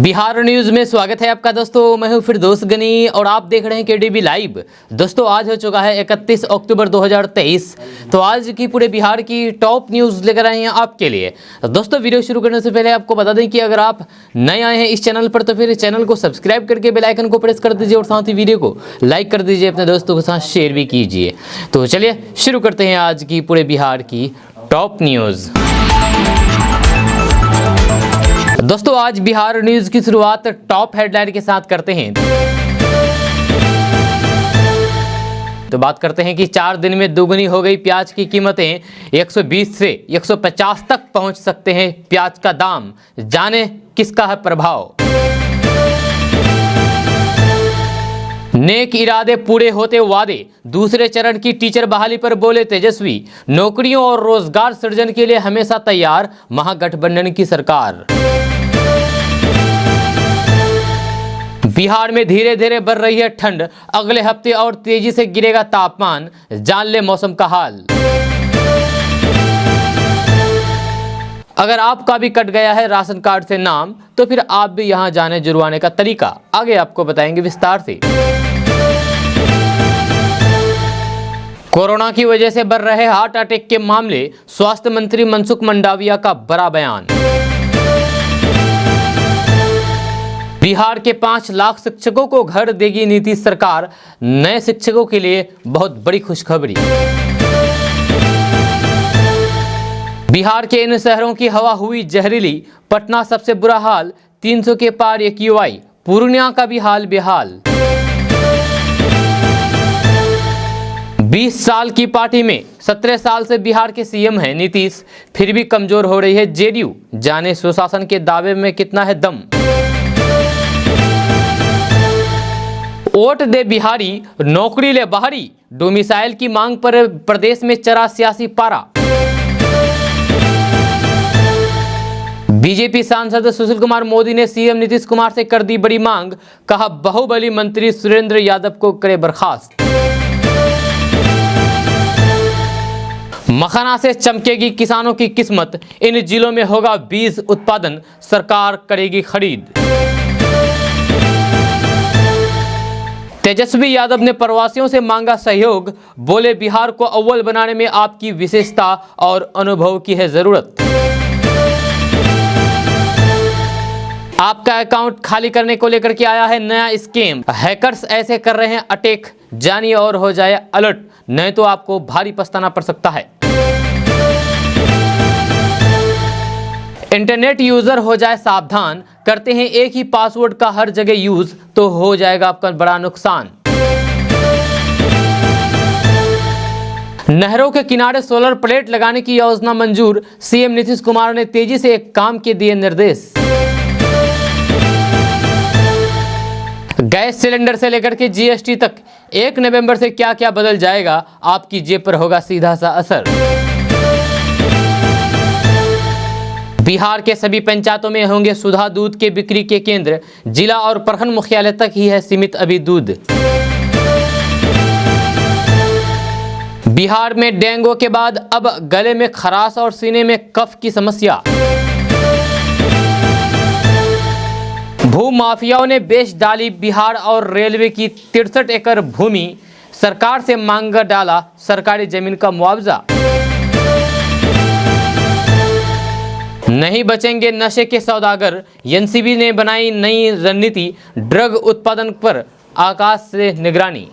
Bihar news में स्वागत है आपका दोस्तों। मैं हूं फिरदौस गनी और आप देख रहे हैं केडीबी लाइव। दोस्तों आज हो चुका है 31 अक्टूबर 2023। तो आज की पूरे बिहार की टॉप न्यूज लेकर आए हैं आपके लिए। दोस्तों वीडियो शुरू करने से पहले आपको बता दें कि अगर आप नए आए हैं इस चैनल पर तो फिर चैनल को सब्सक्राइब करके बेल आइकन को प्रेस कर दीजिए और साथ ही वीडियो को लाइक कर दीजिए, अपने दोस्तों के साथ शेयर भी कीजिए। तो चलिए शुरू करते हैं आज की पूरे बिहार की टॉप न्यूज। दोस्तों आज बिहार न्यूज की शुरुआत टॉप हेडलाइन के साथ करते हैं। तो बात करते हैं कि 4 दिन में दोगुनी हो गई प्याज की कीमतें, 120 से 150 तक पहुंच सकते हैं प्याज का दाम, जाने किसका है प्रभाव। नेक इरादे पूरे होते वादे, दूसरे चरण की टीचर बहाली पर बोले तेजस्वी, नौकरियों और रोजगार सृजन के लिए हमेशा तैयार महागठबंधन की सरकार। बिहार में धीरे धीरे बढ़ रही है ठंड, अगले हफ्ते और तेजी से गिरेगा तापमान, जान ले मौसम का हाल। अगर आपका भी कट गया है राशन कार्ड से नाम तो फिर आप भी यहां जाने जुर्माने का तरीका, आगे आपको बताएंगे विस्तार से। कोरोना की वजह से बढ़ रहे हार्ट अटैक के मामले, स्वास्थ्य मंत्री मनसुख मंडाविया का बड़ा बयान। बिहार के 5 लाख शिक्षकों को घर देगी नीतीश सरकार, नए शिक्षकों के लिए बहुत बड़ी खुशखबरी। बिहार के इन शहरों की हवा हुई जहरीली, पटना सबसे बुरा हाल, 300 के पार AQI, पूर्णिया का भी हाल बेहाल। 20 साल की पार्टी में 17 साल से बिहार के CM हैं नीतीश, फिर भी कमजोर हो रही है JDU, जाने सुशासन के दावे में कितना है दम। वोट दे बिहारी, नौकरी ले बाहरी, डोमिसाइल की मांग पर प्रदेश में चढ़ा सियासी पारा। बीजेपी सांसद सुशील कुमार मोदी ने CM नीतीश कुमार से कर दी बड़ी मांग, कहा बाहुबली मंत्री सुरेंद्र यादव को करे बर्खास्त। मखाना से चमकेगी किसानों की किस्मत, इन जिलों में होगा बीज उत्पादन, सरकार करेगी खरीद। तेजस्वी यादव ने प्रवासियों से मांगा सहयोग, बोले बिहार को अव्वल बनाने में आपकी विशेषता और अनुभव की है जरूरत। आपका अकाउंट खाली करने को लेकर के आया है नया स्कीम, हैकर्स ऐसे कर रहे हैं अटैक, जानिए और हो जाए अलर्ट, नहीं तो आपको भारी पछताना पड़ सकता है। इंटरनेट यूजर हो जाए सावधान, करते हैं एक ही पासवर्ड का हर जगह यूज तो हो जाएगा आपका बड़ा नुकसान। नहरों के किनारे सोलर प्लेट लगाने की योजना मंजूर, CM नीतीश कुमार ने तेजी से एक काम के दिए निर्देश। गैस सिलेंडर से लेकर के GST तक 1 नवंबर से क्या क्या बदल जाएगा, आपकी जेब पर होगा सीधा सा असर। बिहार के सभी पंचायतों में होंगे सुधा दूध के बिक्री के केंद्र, जिला और प्रखंड मुख्यालय तक ही है सीमित अभी दूध। बिहार में डेंगू के बाद अब गले में खराश और सीने में कफ की समस्या। भू माफियाओं ने बेच डाली बिहार और रेलवे की 63 एकड़ भूमि, सरकार से मांग डाला सरकारी जमीन का मुआवजा। नहीं बचेंगे नशे के सौदागर, NCB ने बनाई नई रणनीति, ड्रग उत्पादन पर आकाश से निगरानी।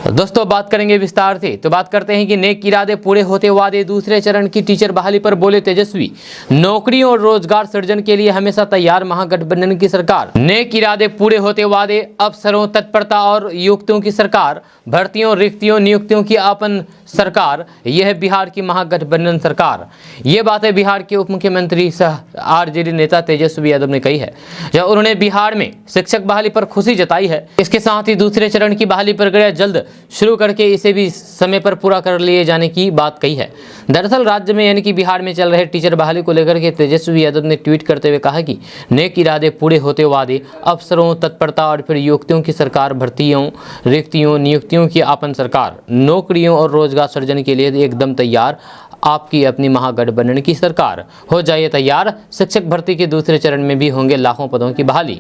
दोस्तों बात करेंगे विस्तार से। तो बात करते हैं कि नेक इरादे पूरे होते वादे, दूसरे चरण की टीचर बहाली पर बोले तेजस्वी, नौकरियों और रोजगार सृजन के लिए हमेशा तैयार महागठबंधन की सरकार। नेक इरादे पूरे होते वादे, अफसरों तत्परता और युक्तियों की सरकार, भर्तियों रिक्तियों नियुक्तियों की अपन सरकार, यह है बिहार की महागठबंधन सरकार। ये बातें बिहार के उप मुख्यमंत्री सह RJD नेता तेजस्वी यादव ने कही है, जब उन्होंने बिहार में शिक्षक बहाली पर खुशी जताई है। इसके साथ ही दूसरे चरण की बहाली प्रक्रिया जल्द शुरू करके इसे भी समय पर पूरा कर लिए जाने की बात कही है। दरअसल राज्य में यानी कि बिहार में चल रहे टीचर बहाली को लेकर के तेजस्वी यादव ने ट्वीट करते हुए कहा कि नेक इरादे पूरे होते वादे, अफसरों तत्परता और फिर युक्तियों की सरकार, भर्तियों रिक्तियों नियुक्तियों की आपन सरकार, नौकरियों और रोजगार सृजन के लिए एकदम तैयार, आपकी अपनी महागठबंधन की सरकार, हो जाइए तैयार, शिक्षक भर्ती के दूसरे चरण में भी होंगे लाखों पदों की बहाली।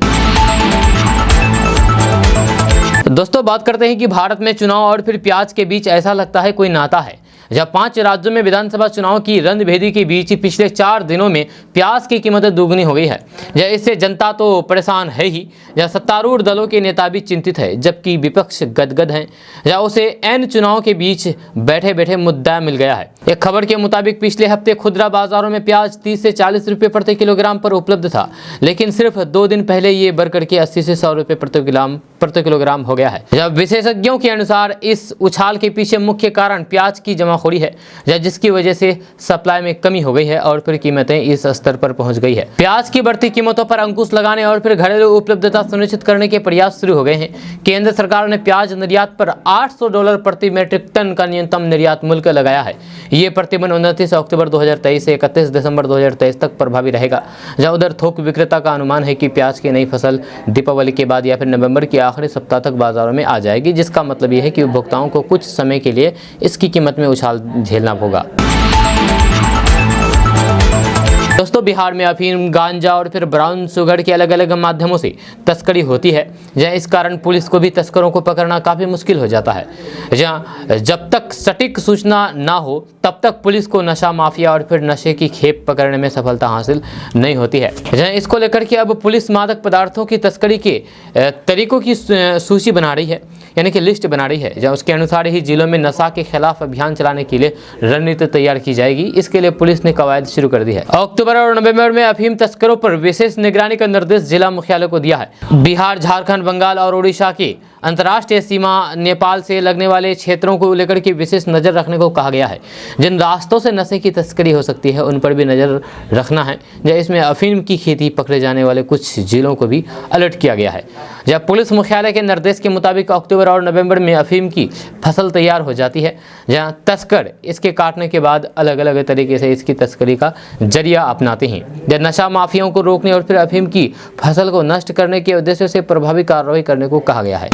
दोस्तों बात करते हैं कि भारत में चुनाव और फिर प्याज के बीच ऐसा लगता है कोई नाता है। जब 5 राज्यों में विधानसभा चुनाव की रंगभेदी के बीच ही पिछले 4 दिनों में प्याज की कीमतें दोगुनी हो गई है। इससे जनता तो परेशान है ही, या सत्तारूढ़ दलों के नेता भी चिंतित है, जबकि विपक्ष गदगद हैं, या उसे एन चुनाव के बीच बैठे बैठे मुद्दा मिल गया है। एक खबर के मुताबिक पिछले हफ्ते खुदरा बाजारों में प्याज 30 से 40 रुपये प्रति किलोग्राम पर उपलब्ध था, लेकिन सिर्फ 2 दिन पहले ये बढ़कर के 80 से 100 रुपये प्रति किलोग्राम हो गया है। जब विशेषज्ञों के अनुसार इस उछाल के पीछे मुख्य कारण प्याज की जमाखोरी है, जिसकी वजह से सप्लाई में कमी हो गई है और फिर कीमतें इस स्तर पर पहुंच गई है। प्याज की बढ़ती कीमतों पर अंकुश लगाने और फिर घरेलू उपलब्धता सुनिश्चित करने के प्रयास शुरू हो गए हैं। केंद्र सरकार ने प्याज निर्यात पर $800 प्रति मीट्रिक टन का न्यूनतम निर्यात शुल्क लगाया है। ये प्रतिबंध 29 अक्टूबर 2023 से 31 दिसंबर 2023 तक प्रभावी रहेगा। जहां उधर थोक विक्रेता का अनुमान है कि प्याज की नई फसल दीपावली के बाद या फिर नवंबर के आखिरी सप्ताह तक बाजारों में आ जाएगी, जिसका मतलब यह है कि उपभोक्ताओं को कुछ समय के लिए इसकी कीमत में उछाल झेलना होगा। दोस्तों बिहार में अफीम, गांजा और फिर ब्राउन शुगर के अलग अलग माध्यमों से तस्करी होती है, जहाँ इस कारण पुलिस को भी तस्करों को पकड़ना काफ़ी मुश्किल हो जाता है। जहाँ जब तक सटीक सूचना ना हो तब तक पुलिस को नशा माफिया और फिर नशे की खेप पकड़ने में सफलता हासिल नहीं होती है। जहाँ इसको लेकर के अब पुलिस मादक पदार्थों की तस्करी के तरीकों की सूची बना रही है, यानी कि लिस्ट बना रही है, जहाँ उसके अनुसार ही जिलों में नशा के खिलाफ अभियान चलाने के लिए रणनीति तैयार की जाएगी। इसके लिए पुलिस ने कवायद शुरू कर दी है। अक्टूबर और नवंबर में अफीम तस्करों पर विशेष निगरानी का निर्देश जिला मुख्यालय को दिया है। बिहार, झारखंड, बंगाल और उड़ीसा की अंतर्राष्ट्रीय सीमा नेपाल से लगने वाले क्षेत्रों को लेकर के विशेष नज़र रखने को कहा गया है। जिन रास्तों से नशे की तस्करी हो सकती है उन पर भी नज़र रखना है। जब इसमें अफीम की खेती पकड़े जाने वाले कुछ जिलों को भी अलर्ट किया गया है। जब पुलिस मुख्यालय के निर्देश के मुताबिक अक्टूबर और नवंबर में अफीम की फसल तैयार हो जाती है, जहां तस्कर इसके काटने के बाद अलग अलग तरीके से इसकी तस्करी का जरिया अपनाते हैं। जब नशा माफियाओं को रोकने और फिर अफीम की फसल को नष्ट करने के उद्देश्य से प्रभावी कार्रवाई करने को कहा गया है।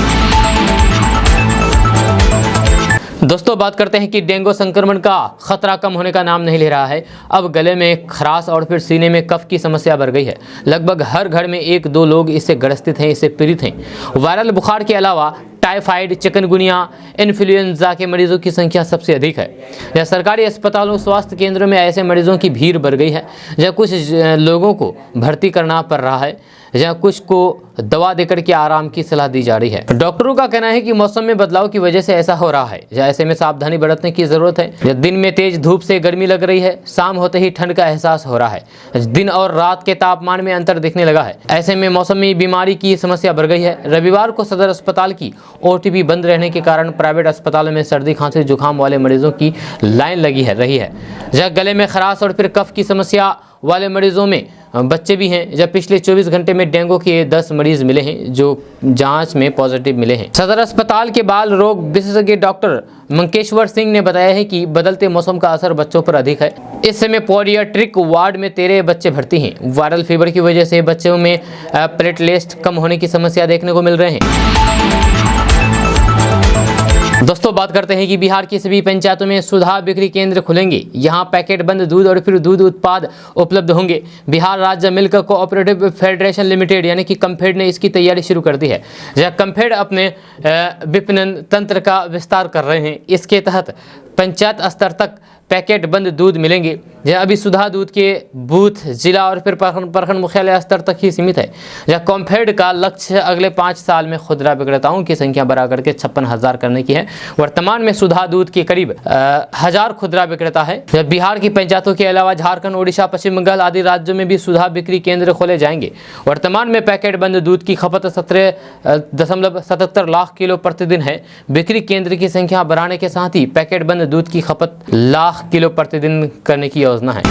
दोस्तों बात करते हैं कि डेंगू संक्रमण का खतरा कम होने का नाम नहीं ले रहा है। अब गले में खराश और फिर सीने में कफ की समस्या बढ़ गई है। लगभग हर घर में 1-2 लोग इससे ग्रसित हैं, इससे पीड़ित हैं। वायरल बुखार के अलावा टाइफाइड, चिकनगुनिया, इन्फ्लुएंजा के मरीजों की संख्या सबसे अधिक है। यह सरकारी अस्पतालों, स्वास्थ्य केंद्रों में ऐसे मरीजों की भीड़ बढ़ गई है, जहाँ कुछ लोगों को भर्ती करना पड़ रहा है, जहाँ कुछ को दवा देकर के आराम की सलाह दी जा रही है। डॉक्टरों का कहना है कि मौसम में बदलाव की वजह से ऐसा हो रहा है, जहाँ ऐसे में सावधानी बरतने की जरूरत है। दिन में तेज धूप से गर्मी लग रही है, शाम होते ही ठंड का एहसास हो रहा है। दिन और रात के तापमान में अंतर दिखने लगा है। ऐसे में मौसमी बीमारी की समस्या बढ़ गई है। रविवार को सदर अस्पताल की ओटीपी बंद रहने के कारण प्राइवेट अस्पतालों में सर्दी, खांसी, जुकाम वाले मरीजों की लाइन लगी रही है। जहाँ गले में खराश और फिर कफ की समस्या वाले मरीजों में बच्चे भी हैं। जब पिछले 24 घंटे में डेंगू के 10 मरीज मिले हैं जो जांच में पॉजिटिव मिले हैं। सदर अस्पताल के बाल रोग विशेषज्ञ डॉक्टर मंकेश्वर सिंह ने बताया है कि बदलते मौसम का असर बच्चों पर अधिक है। इस समय पीडियाट्रिक वार्ड में 13 बच्चे भर्ती हैं। वायरल फीवर की वजह से बच्चों में प्लेटलेट्स कम होने की समस्या देखने को मिल रहे हैं। दोस्तों बात करते हैं कि बिहार की सभी पंचायतों में सुधा बिक्री केंद्र खुलेंगे। यहां पैकेट बंद दूध और फिर दूध उत्पाद उपलब्ध होंगे। बिहार राज्य मिल्क कोऑपरेटिव फेडरेशन लिमिटेड यानी कि कम्फेड ने इसकी तैयारी शुरू कर दी है। जहां कम्फेड अपने विपणन तंत्र का विस्तार कर रहे हैं। इसके तहत पंचायत स्तर तक पैकेट बंद दूध मिलेंगे। यह अभी सुधा दूध के बूथ जिला और फिर प्रखंड मुख्यालय स्तर तक ही सीमित है। यह कॉम्फेड का लक्ष्य अगले 5 साल में खुदरा विक्रेताओं की संख्या बढ़ाकर के 56,000 करने की है। वर्तमान में सुधा दूध के करीब 1000 खुदरा विक्रेता है। बिहार की पंचायतों के अलावा झारखंड, उड़ीसा, पश्चिम बंगाल आदि राज्यों में भी सुधा बिक्री केंद्र खोले जाएंगे। वर्तमान में पैकेट बंद दूध की खपत 17.77 लाख किलो प्रतिदिन है। बिक्री केंद्र की संख्या बढ़ाने के साथ ही पैकेट बंद दूध की खपत लाख किलो प्रतिदिन करने की योजना है।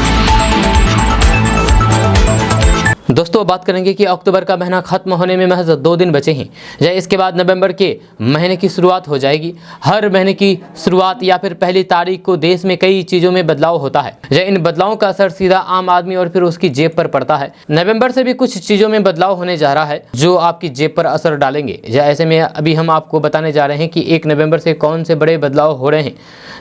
दोस्तों बात करेंगे कि अक्टूबर का महीना खत्म होने में महज 2 दिन बचे हैं। या इसके बाद नवंबर के महीने की शुरुआत हो जाएगी। हर महीने की शुरुआत या फिर पहली तारीख को देश में कई चीज़ों में बदलाव होता है। या इन बदलावों का असर सीधा आम आदमी और फिर उसकी जेब पर पड़ता है। नवंबर से भी कुछ चीज़ों में बदलाव होने जा रहा है जो आपकी जेब पर असर डालेंगे। या ऐसे में अभी हम आपको बताने जा रहे हैं कि 1 नवंबर से कौन से बड़े बदलाव हो रहे हैं।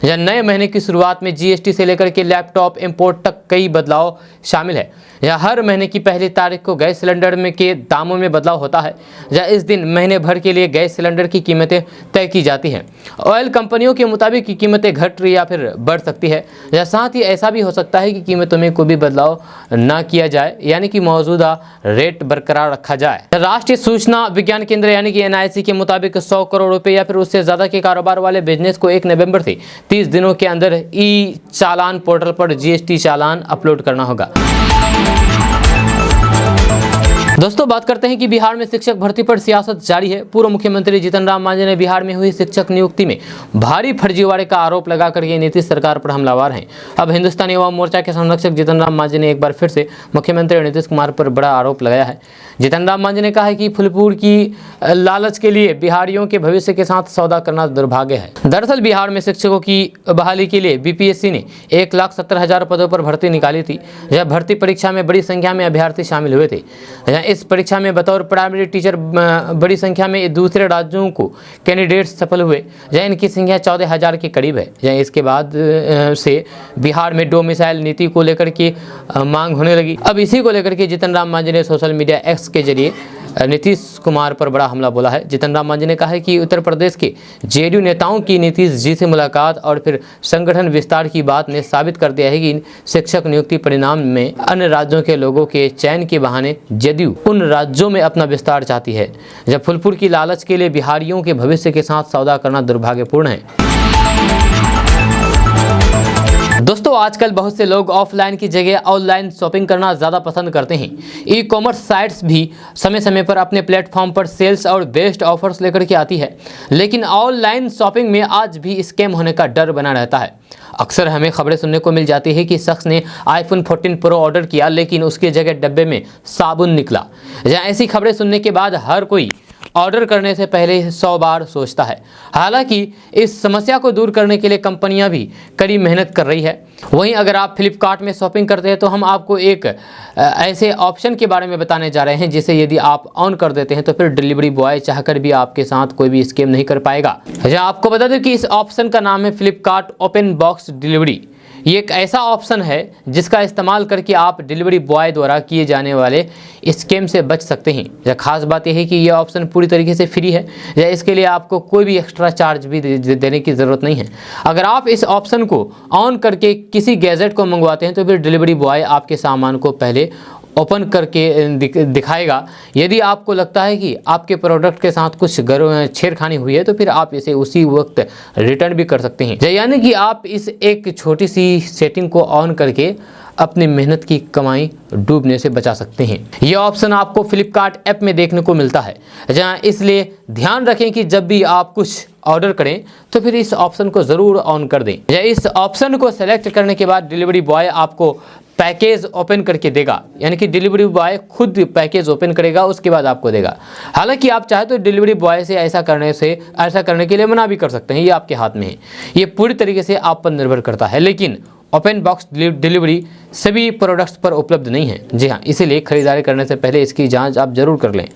या नए महीने की शुरुआत में जीएसटी से लेकर के लैपटॉप इंपोर्ट तक कई बदलाव शामिल है। या हर महीने की पहली तारीख को गैस सिलेंडर में के दामों में बदलाव होता है। या इस दिन महीने भर के लिए गैस सिलेंडर की कीमतें तय की जाती हैं। ऑयल कंपनियों के मुताबिक की कीमतें घट या फिर बढ़ सकती है। या साथ ही ऐसा भी हो सकता है कि कीमतों में कोई भी बदलाव ना किया जाए, यानी कि मौजूदा रेट बरकरार रखा जाए। राष्ट्रीय सूचना विज्ञान केंद्र यानी कि एनआईसी के मुताबिक 100 करोड़ रुपए या फिर उससे ज़्यादा के कारोबार वाले बिजनेस को 1 नवंबर से 30 दिनों के अंदर ई चालान पोर्टल पर जीएसटी चालान अपलोड करना होगा। दोस्तों बात करते हैं कि बिहार में शिक्षक भर्ती पर सियासत जारी है। पूर्व मुख्यमंत्री जीतन राम मांझी ने बिहार में हुई शिक्षक नियुक्ति में भारी फर्जीवाड़े का आरोप लगाकर के नीतीश सरकार पर हमलावर हैं। अब हिंदुस्तानी युवा मोर्चा के संरक्षक जीतन राम मांझी ने एक बार फिर से मुख्यमंत्री नीतीश कुमार पर बड़ा आरोप लगाया है। जीतन राम मांझी ने कहा है कि फूलपुर की लालच के लिए बिहारियों के भविष्य के साथ सौदा करना दुर्भाग्य है। दरअसल बिहार में शिक्षकों की बहाली के लिए बीपीएससी ने 1,70,000 पदों पर भर्ती निकाली थी। यह भर्ती परीक्षा में बड़ी संख्या में अभ्यर्थी शामिल हुए थे। इस परीक्षा में बतौर प्राइमरी टीचर बड़ी संख्या में दूसरे राज्यों को कैंडिडेट्स सफल हुए। या इनकी संख्या 14,000 के करीब है। या इसके बाद से बिहार में डोमिसाइल नीति को लेकर के मांग होने लगी। अब इसी को लेकर के जीतन राम मांझी ने सोशल मीडिया एक्स के जरिए नीतीश कुमार पर बड़ा हमला बोला है। जीतन राम मांझी ने कहा है कि उत्तर प्रदेश के जेडीयू नेताओं की नीतीश जी से मुलाकात और फिर संगठन विस्तार की बात ने साबित कर दिया है कि शिक्षक नियुक्ति परिणाम में अन्य राज्यों के लोगों के चयन के बहाने जेडीयू उन राज्यों में अपना विस्तार चाहती है। जब फूलपुर की लालच के लिए बिहारियों के भविष्य के साथ सौदा करना दुर्भाग्यपूर्ण है। दोस्तों आजकल बहुत से लोग ऑफलाइन की जगह ऑनलाइन शॉपिंग करना ज़्यादा पसंद करते हैं। ई कॉमर्स साइट्स भी समय समय पर अपने प्लेटफॉर्म पर सेल्स और बेस्ट ऑफर्स लेकर के आती है। लेकिन ऑनलाइन शॉपिंग में आज भी स्कैम होने का डर बना रहता है। अक्सर हमें खबरें सुनने को मिल जाती है कि शख्स ने आईफोन 14 प्रो ऑर्डर किया लेकिन उसकी जगह डब्बे में साबुन निकला। या ऐसी खबरें सुनने के बाद हर कोई ऑर्डर करने से पहले 100 बार सोचता है। हालांकि इस समस्या को दूर करने के लिए कंपनियां भी कड़ी मेहनत कर रही है। वहीं अगर आप फ्लिपकार्ट में शॉपिंग करते हैं तो हम आपको एक ऐसे ऑप्शन के बारे में बताने जा रहे हैं जिसे यदि आप ऑन कर देते हैं तो फिर डिलीवरी बॉय चाहकर भी आपके साथ कोई भी स्कैम नहीं कर पाएगा। आपको बता दें कि इस ऑप्शन का नाम है फ्लिपकार्ट ओपन बॉक्स डिलीवरी। ये एक ऐसा ऑप्शन है जिसका इस्तेमाल करके आप डिलीवरी बॉय द्वारा किए जाने वाले स्कैम से बच सकते हैं। या खास बात यह है कि यह ऑप्शन पूरी तरीके से फ्री है। या इसके लिए आपको कोई भी एक्स्ट्रा चार्ज भी देने की ज़रूरत नहीं है। अगर आप इस ऑप्शन को ऑन करके किसी गैजेट को मंगवाते हैं तो फिर डिलीवरी बॉय आपके सामान को पहले ओपन करके दिखाएगा। यदि आपको लगता है कि आपके प्रोडक्ट के साथ कुछ छेड़खानी हुई है तो फिर आप इसे उसी वक्त रिटर्न भी कर सकते हैं। यानी कि आप इस एक छोटी सी सेटिंग को ऑन करके अपनी मेहनत की कमाई डूबने से बचा सकते हैं। यह ऑप्शन आपको फ्लिपकार्ट ऐप में देखने को मिलता है। जहां इसलिए ध्यान रखें कि जब भी आप कुछ ऑर्डर करें तो फिर इस ऑप्शन को ज़रूर ऑन कर दें। या इस ऑप्शन को सेलेक्ट करने के बाद डिलीवरी बॉय आपको पैकेज ओपन करके देगा। यानी कि डिलीवरी बॉय खुद पैकेज ओपन करेगा उसके बाद आपको देगा। हालांकि आप चाहे तो डिलीवरी बॉय से ऐसा करने के लिए मना भी कर सकते हैं। ये आपके हाथ में है। ये पूरी तरीके से आप पर निर्भर करता है। लेकिन ओपन बॉक्स डिलीवरी सभी प्रोडक्ट्स पर उपलब्ध नहीं है। जी हाँ, इसीलिए खरीदारी करने से पहले इसकी जांच आप जरूर कर लें।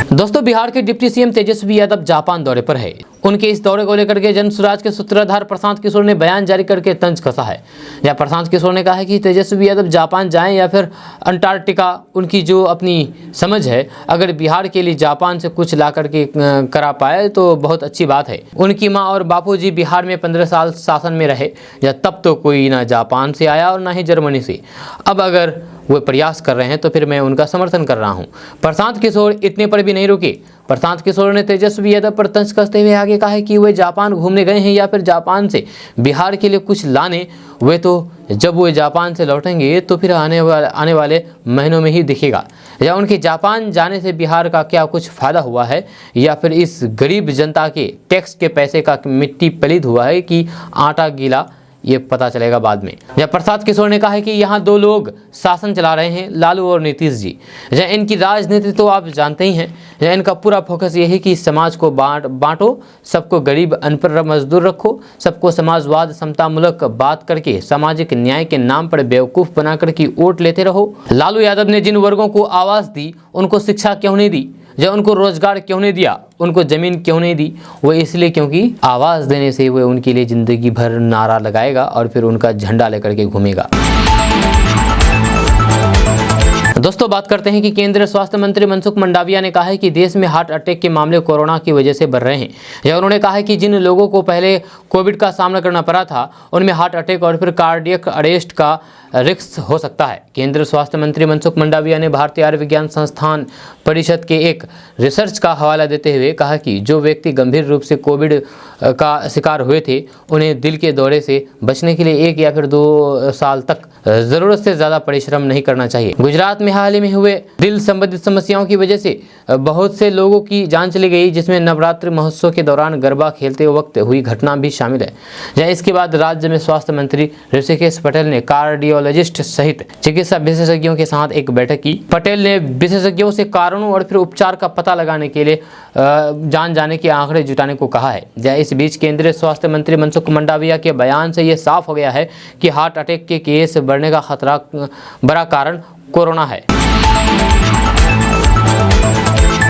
दोस्तों बिहार के deputy CM Tejashwi Yadav Japan दौरे पर है। उनके इस दौरे को लेकर के जन स्वराज के सूत्रधार प्रशांत किशोर ने बयान जारी करके तंज कसा है। या प्रशांत किशोर ने कहा है कि तेजस्वी यादव जापान जाएं या फिर अंटार्कटिका, उनकी जो अपनी समझ है, अगर बिहार के लिए जापान से कुछ ला करके करा पाए तो बहुत अच्छी बात है। उनकी माँ और बापूजी बिहार में 15 साल शासन में रहे। या तब तो कोई ना जापान से आया और ना ही जर्मनी से। अब अगर वो प्रयास कर रहे हैं तो फिर मैं उनका समर्थन कर रहा हूं। प्रशांत किशोर इतने पर भी नहीं रुके। प्रशांत किशोर ने तेजस्वी यादव पर तंज कसते हुए आगे कहा है कि वे जापान घूमने गए हैं या फिर जापान से बिहार के लिए कुछ लाने, वे तो जब वो जापान से लौटेंगे तो फिर आने वाले महीनों में ही दिखेगा। या उनके जापान जाने से बिहार का क्या कुछ फ़ायदा हुआ है या फिर इस गरीब जनता के टैक्स के पैसे का मिट्टी पलीद हुआ है कि आटा गीला, ये पता चलेगा बाद में। जब प्रसाद किशोर ने कहा है कि यहाँ दो लोग शासन चला रहे हैं, लालू और नीतीश जी। जब इनकी राजनीति तो आप जानते ही हैं, जब इनका पूरा फोकस ये है कि समाज को बांटो, सबको गरीब अनपढ़ मजदूर रखो, सबको समाजवाद समतामूलक बात करके सामाजिक न्याय के नाम पर बेवकूफ़ बनाकर के वोट लेते रहो। लालू यादव ने जिन वर्गों को आवाज़ दी उनको शिक्षा क्यों नहीं दी, जब उनको रोजगार क्यों नहीं दिया, उनको जमीन क्यों नहीं दी? वो इसलिए क्योंकि आवाज़ देने से वो उनके लिए ज़िंदगी भर नारा लगाएगा और फिर उनका झंडा लेकर के घूमेगा। दोस्तों बात करते हैं कि केंद्रीय स्वास्थ्य मंत्री मनसुख मंडाविया ने कहा है कि देश में हार्ट अटैक के मामले कोरोना की वजह से बढ़ रहे हैं। या उन्होंने कहा है कि जिन लोगों को पहले कोविड का सामना करना पड़ा था उनमें हार्ट अटैक और फिर कार्डियक अरेस्ट का रिस्क हो सकता है। केंद्रीय स्वास्थ्य मंत्री मनसुख मंडाविया ने भारतीय आयुर्विज्ञान संस्थान परिषद के एक रिसर्च का हवाला देते हुए कहा कि जो व्यक्ति गंभीर रूप से कोविड का शिकार हुए थे उन्हें दिल के दौरे से बचने के लिए 1 या फिर 2 साल तक ज़रूरत से ज़्यादा परिश्रम नहीं करना चाहिए। गुजरात में हाल ही में हुए दिल संबंधित समस्याओं की वजह से बहुत से लोगों की जान चली गई, जिसमें नवरात्रि महोत्सव के दौरान गरबा खेलते वक्त हुई घटना भी शामिल है। जहाँ इसके बाद राज्य में स्वास्थ्य मंत्री ऋषिकेश पटेल ने कार्डियोलॉजिस्ट सहित चिकित्सा विशेषज्ञों के साथ एक बैठक की। पटेल ने विशेषज्ञों से कारणों और फिर उपचार का पता लगाने के लिए जान जाने के आंकड़े जुटाने को कहा है। जहाँ इस बीच केंद्रीय स्वास्थ्य मंत्री मनसुख मंडाविया के बयान से यह साफ हो गया है कि हार्ट अटैक के केस बढ़ने का खतरा बड़ा कारण कोरोना है।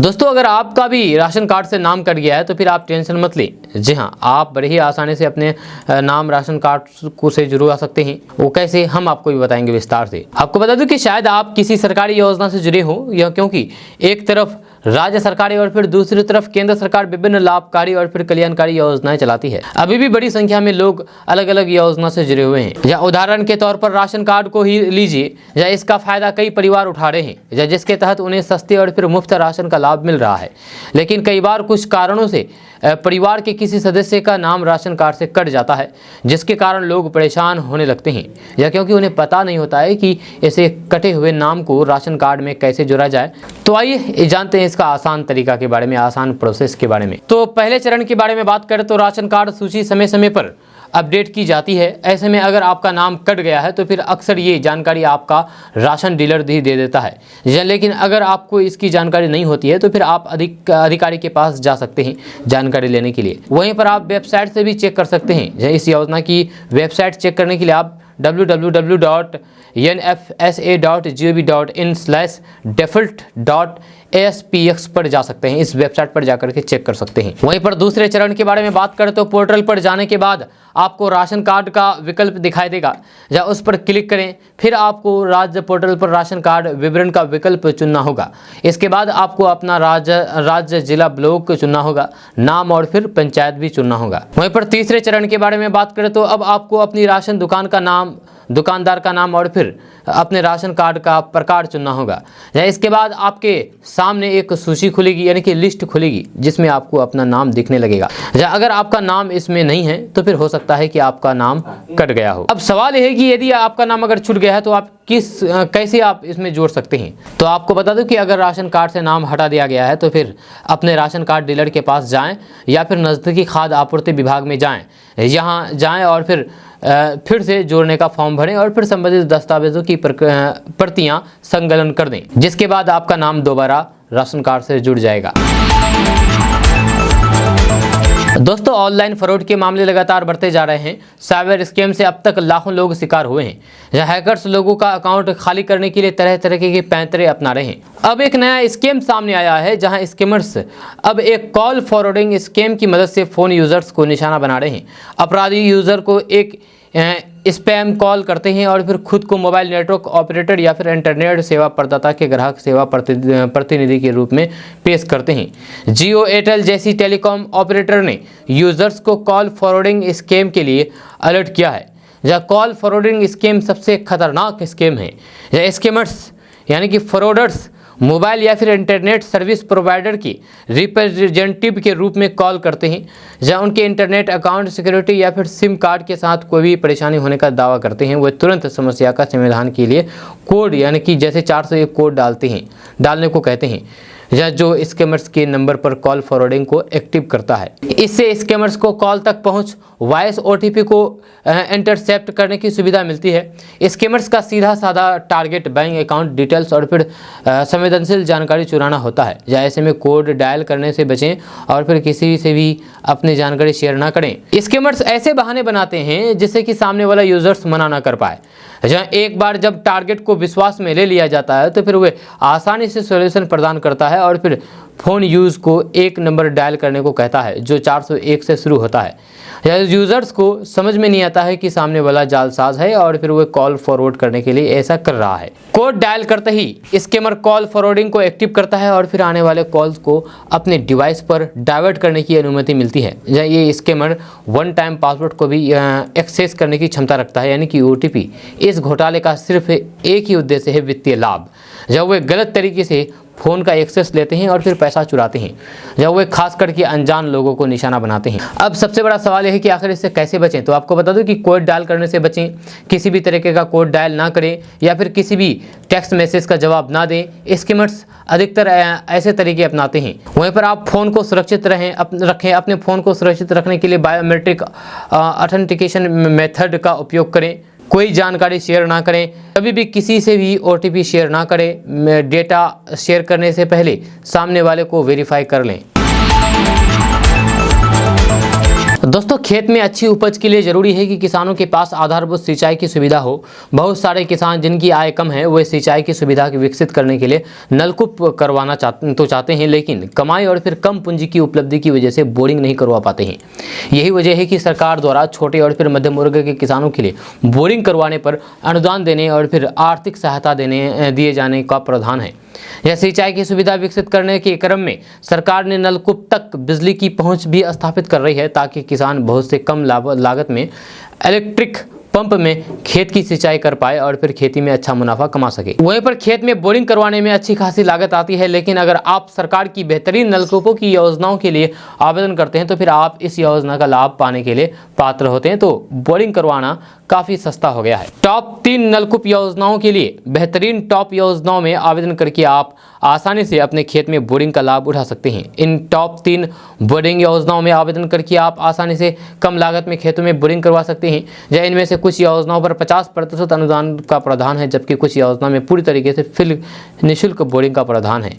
दोस्तों अगर आपका भी राशन कार्ड से नाम कट गया है तो फिर आप टेंशन मत लें। जी हाँ, आप बड़े ही आसानी से अपने नाम राशन कार्ड को से जुड़वा सकते हैं। वो कैसे, हम आपको भी बताएंगे विस्तार से। आपको बता दूं कि शायद आप किसी सरकारी योजना से जुड़े हो, या क्योंकि एक तरफ राज्य सरकारें और फिर दूसरी तरफ केंद्र सरकार विभिन्न लाभकारी और फिर कल्याणकारी योजनाएं चलाती है। अभी भी बड़ी संख्या में लोग अलग अलग योजना से जुड़े हुए हैं। या उदाहरण के तौर पर राशन कार्ड को ही लीजिए, या इसका फायदा कई परिवार उठा रहे हैं, या जिसके तहत उन्हें सस्ते और फिर मुफ्त राशन का लाभ मिल रहा है। लेकिन कई बार कुछ कारणों से परिवार के किसी सदस्य का नाम राशन कार्ड से कट जाता है, जिसके कारण लोग परेशान होने लगते हैं, या क्योंकि उन्हें पता नहीं होता है कि ऐसे कटे हुए नाम को राशन कार्ड में कैसे जोड़ा जाए। तो आइए जानते हैं इसका आसान तरीका के बारे में, आसान प्रोसेस के बारे में। तो पहले चरण के बारे में बात करें तो राशन कार्ड सूची समय समय पर अपडेट की जाती है। ऐसे में अगर आपका नाम कट गया है तो फिर अक्सर ये जानकारी आपका राशन डीलर ही दे देता है। लेकिन अगर आपको इसकी जानकारी नहीं होती है तो फिर आप अधिकारी के पास जा सकते हैं जानकारी लेने के लिए। वहीं पर आप वेबसाइट से भी चेक कर सकते हैं। इस योजना की वेबसाइट चेक करने के लिए आप www.nfsa.gov.in/default.aspx पर जा सकते हैं। इस वेबसाइट पर जाकर के चेक कर सकते हैं। वहीं पर दूसरे चरण के बारे में बात करें तो पोर्टल पर जाने के बाद आपको राशन कार्ड का विकल्प दिखाई देगा, या उस पर क्लिक करें। फिर आपको राज्य पोर्टल पर राशन कार्ड विवरण का विकल्प चुनना होगा। इसके बाद आपको अपना राज्य जिला ब्लॉक चुनना होगा, नाम और फिर पंचायत भी चुनना होगा। वहीं पर तीसरे चरण के बारे में बात करें तो अब आपको अपनी राशन दुकान का नाम, दुकानदार का नाम और फिर अपने राशन कार्ड का प्रकार चुनना होगा। या इसके बाद आपके सामने एक सूची खुलेगी, यानी कि लिस्ट खुलेगी, जिसमें आपको अपना नाम दिखने लगेगा। या अगर आपका नाम इसमें नहीं है तो फिर हो सकता है कि आपका नाम कट गया हो। अब सवाल यह है कि यदि आपका नाम अगर छूट गया है तो आप कैसे आप इसमें जोड़ सकते हैं। तो आपको बता दूं कि अगर राशन कार्ड से नाम हटा दिया गया है तो फिर अपने राशन कार्ड डीलर के पास जाएं, या फिर नज़दीकी खाद्य आपूर्ति विभाग में जाएं। यहाँ जाएं और फिर से जोड़ने का फॉर्म भरें और फिर संबंधित दस्तावेजों की प्रतियां संकलन कर दें, जिसके बाद आपका नाम दोबारा राशन कार्ड से जुड़ जाएगा। दोस्तों ऑनलाइन फ्रॉड के मामले लगातार बढ़ते जा रहे हैं। साइबर स्कैम से अब तक लाखों लोग शिकार हुए हैं। जहां हैकर्स लोगों का अकाउंट खाली करने के लिए तरह तरह के पैंतरे अपना रहे हैं। अब एक नया स्कैम सामने आया है, जहां स्कैमर्स अब एक कॉल फॉरवर्डिंग स्कैम की मदद से फ़ोन यूज़र्स को निशाना बना रहे हैं। अपराधी यूज़र को एक स्पैम कॉल करते हैं और फिर खुद को मोबाइल नेटवर्क ऑपरेटर या फिर इंटरनेट सेवा प्रदाता के ग्राहक सेवा प्रतिनिधि के रूप में पेश करते हैं। जियो, एयरटेल जैसी टेलीकॉम ऑपरेटर ने यूज़र्स को कॉल फॉरवर्डिंग स्कैम के लिए अलर्ट किया है। यह कॉल फॉरवर्डिंग स्कैम सबसे खतरनाक स्कैम है। यह स्कैमर्स यानी कि फ्रॉडर्स मोबाइल या फिर इंटरनेट सर्विस प्रोवाइडर की रिप्रेजेंटेटिव के रूप में कॉल करते हैं, जहां उनके इंटरनेट अकाउंट, सिक्योरिटी या फिर सिम कार्ड के साथ कोई भी परेशानी होने का दावा करते हैं। वे तुरंत समस्या का समाधान के लिए कोड यानी कि जैसे 401 कोड डालने को कहते हैं। या जो स्कैमर्स के नंबर पर कॉल फॉरवर्डिंग को एक्टिव करता है। इससे स्कैमर्स को कॉल तक पहुंच, वॉइस OTP को इंटरसेप्ट करने की सुविधा मिलती है। स्कैमर्स का सीधा साधा टारगेट बैंक अकाउंट डिटेल्स और फिर संवेदनशील जानकारी चुराना होता है। या ऐसे में कोड डायल करने से बचें और फिर किसी से भी अपनी जानकारी शेयर ना करें। स्कैमर्स ऐसे बहाने बनाते हैं जिससे कि सामने वाला यूजर्स मना ना कर पाए। जहाँ एक बार जब टारगेट को विश्वास में ले लिया जाता है तो फिर वे आसानी से सॉल्यूशन प्रदान करता है और फिर फ़ोन यूज़ को एक नंबर डायल करने को कहता है जो 401 से शुरू होता है। यूज़र्स को समझ में नहीं आता है कि सामने वाला जालसाज है और फिर वो कॉल फॉरवर्ड करने के लिए ऐसा कर रहा है। कोड डायल करते ही स्कैमर कॉल फॉरवर्डिंग को एक्टिव करता है और फिर आने वाले कॉल्स को अपने डिवाइस पर डाइवर्ट करने की अनुमति मिलती है। ये स्कैमर वन टाइम पासवर्ड को भी एक्सेस करने की क्षमता रखता है, यानी कि OTP। इस घोटाले का सिर्फ एक ही उद्देश्य है, वित्तीय लाभ। जब वे गलत तरीके से फ़ोन का एक्सेस लेते हैं और फिर पैसा चुराते हैं, जब वे खास करके अनजान लोगों को निशाना बनाते हैं। अब सबसे बड़ा सवाल यह है कि आखिर इससे कैसे बचें। तो आपको बता दूं कि कोड डायल करने से बचें, किसी भी तरीके का कोड डायल ना करें या फिर किसी भी टेक्स्ट मैसेज का जवाब ना दें। स्कैमर्स अधिकतर ऐसे तरीके अपनाते हैं। वहीं पर आप फ़ोन को सुरक्षित रखें। अपने फ़ोन को सुरक्षित रखने के लिए बायोमेट्रिक ऑथेंटिकेशन मेथड का उपयोग करें। कोई जानकारी शेयर ना करें, कभी भी किसी से भी OTP शेयर ना करें। डेटा शेयर करने से पहले सामने वाले को वेरीफाई कर लें। दोस्तों, खेत में अच्छी उपज के लिए ज़रूरी है कि किसानों के पास आधारभूत सिंचाई की सुविधा हो। बहुत सारे किसान जिनकी आय कम है वे सिंचाई की सुविधा विकसित करने के लिए नलकूप करवाना चाहते हैं, लेकिन कमाई और फिर कम पूंजी की उपलब्धि की वजह से बोरिंग नहीं करवा पाते हैं। यही वजह है कि सरकार द्वारा छोटे और फिर मध्यम वर्ग के किसानों के लिए बोरिंग करवाने पर अनुदान देने और फिर आर्थिक सहायता दिए जाने का प्रावधान है। यह सिंचाई की सुविधा विकसित करने के क्रम में सरकार ने नलकूप तक बिजली की पहुंच भी स्थापित कर रही है, ताकि किसान बहुत से कम लागत में इलेक्ट्रिक पंप में खेत की सिंचाई कर पाए और फिर खेती में अच्छा मुनाफा कमा सके। वहीं पर खेत में बोरिंग करवाने में अच्छी खासी लागत आती है, लेकिन अगर आप सरकार की बेहतरीन नलकूपों की योजनाओं के लिए आवेदन करते हैं तो फिर आप इस योजना का लाभ पाने के लिए पात्र होते हैं। तो बोरिंग करवाना काफ़ी सस्ता हो गया है। टॉप 3 नलकूप योजनाओं के लिए बेहतरीन टॉप योजनाओं में आवेदन करके आप आसानी से अपने खेत में बोरिंग का लाभ उठा सकते हैं। इन टॉप 3 बोरिंग योजनाओं में आवेदन करके आप आसानी से कम लागत में खेतों में बोरिंग करवा सकते हैं। या इनमें से कुछ योजनाओं पर 50% अनुदान का प्रावधान है, जबकि कुछ योजना में पूरी तरीके से निःशुल्क बोरिंग का प्रावधान है।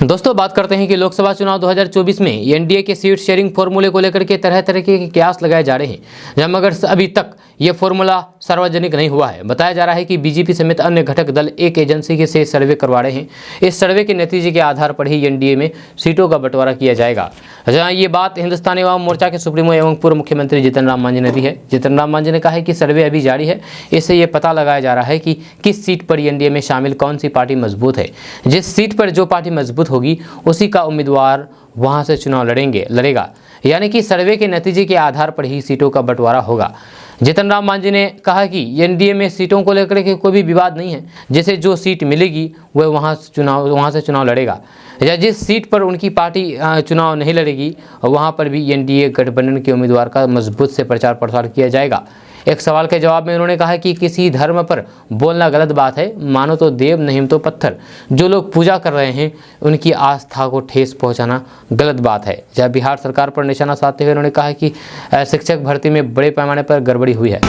दोस्तों, बात करते हैं कि लोकसभा चुनाव 2024 में एनडीए के सीट शेयरिंग फॉर्मूले को लेकर के तरह तरह के कयास लगाए जा रहे हैं, जब मगर अभी तक ये फॉर्मूला सार्वजनिक नहीं हुआ है। बताया जा रहा है कि बीजेपी समेत अन्य घटक दल एक एजेंसी से सर्वे करवा रहे हैं। इस सर्वे के नतीजे के आधार पर ही एनडीए में सीटों का बंटवारा किया जाएगा। जहाँ ये बात हिंदुस्तानी अवाम मोर्चा के सुप्रीमो एवं पूर्व मुख्यमंत्री जीतन राम मांझी ने दी है। जीतन राम मांझी ने कहा है कि सर्वे अभी जारी है, इससे ये पता लगाया जा रहा है कि किस सीट पर एनडीए में शामिल कौन सी पार्टी मजबूत है। जिस सीट पर जो पार्टी मजबूत होगी उसी का उम्मीदवार वहां से चुनाव लड़ेगा। यानी कि सर्वे के नतीजे के आधार पर ही सीटों का बंटवारा होगा। जीतन राम मांझी ने कहा कि एनडीए में सीटों को लेकर के कोई भी विवाद नहीं है। जैसे जो सीट मिलेगी वह वहां से चुनाव लड़ेगा, या जिस सीट पर उनकी पार्टी चुनाव नहीं लड़ेगी वहां पर भी एनडीए गठबंधन के उम्मीदवार का मजबूत से प्रचार प्रसार किया जाएगा। एक सवाल के जवाब में उन्होंने कहा कि किसी धर्म पर बोलना गलत बात है, मानो तो देव नहीं तो पत्थर। जो लोग पूजा कर रहे हैं उनकी आस्था को ठेस पहुंचाना गलत बात है। जब बिहार सरकार पर निशाना साधते हुए उन्होंने कहा कि शिक्षक भर्ती में बड़े पैमाने पर गड़बड़ी हुई है।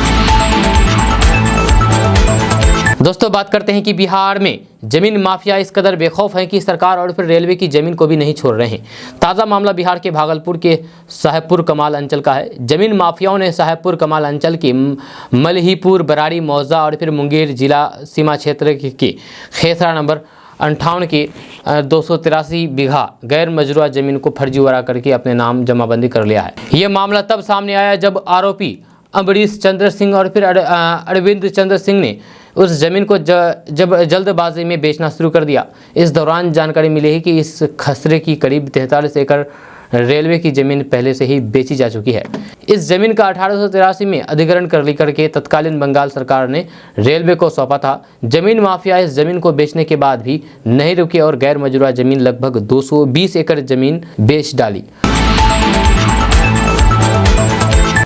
दोस्तों, बात करते हैं कि बिहार में जमीन माफिया इस कदर बेखौफ हैं कि सरकार और फिर रेलवे की जमीन को भी नहीं छोड़ रहे हैं। ताज़ा मामला बिहार के भागलपुर के साहेबपुर कमाल अंचल का है। जमीन माफियाओं ने साहेबपुर कमाल अंचल के मलहीपुर, बराड़ी, मौजा और फिर मुंगेर जिला सीमा क्षेत्र के खेसरा नंबर 58 की 283 बीघा गैर मजरूआ जमीन को फर्जीवाड़ा करके अपने नाम जमाबंदी कर लिया है। ये मामला तब सामने आया जब आरोपी अमरीश चंद्र सिंह और फिर अरविंद चंद्र सिंह ने उस जमीन को जब जल्दबाजी में बेचना शुरू कर दिया। इस दौरान जानकारी मिली है कि इस खसरे की करीब 43 एकड़ रेलवे की जमीन पहले से ही बेची जा चुकी है। इस जमीन का 1883 में अधिग्रहण कर लेकर के तत्कालीन बंगाल सरकार ने रेलवे को सौंपा था। जमीन माफिया इस जमीन को बेचने के बाद भी नहीं रुके और गैर मजरूआ जमीन लगभग 220 एकड़ जमीन बेच डाली।